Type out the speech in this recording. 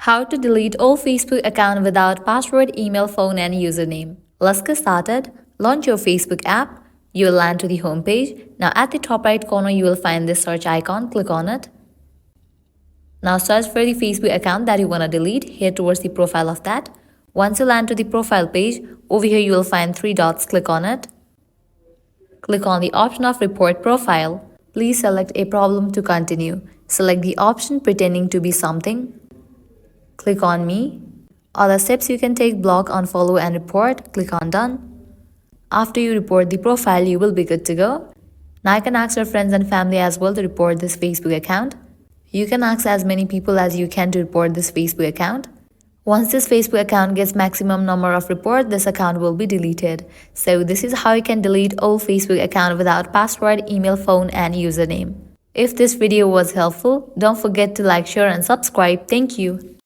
How to delete all Facebook account without password, email, phone, and username. Let's get started. Launch your Facebook app. You will land to the home page. Now at the top right corner, you will find this search icon. Click on it. Now search for the Facebook account that you want to delete. Head towards the profile of that. Once you land to the profile page, over here you will find three dots. Click on it. Click on the option of report profile. Please select a problem to continue. Select the option pretending to be something. Click on me. Other steps you can take: block, unfollow, and report. Click on done. After you report the profile, you will be good to go. Now you can ask your friends and family as well to report this Facebook account. You can ask as many people as you can to report this Facebook account. Once this Facebook account gets maximum number of reports, this account will be deleted. So this is how you can delete all Facebook account without password, email, phone, and username. If this video was helpful, don't forget to like, share, and subscribe. Thank you.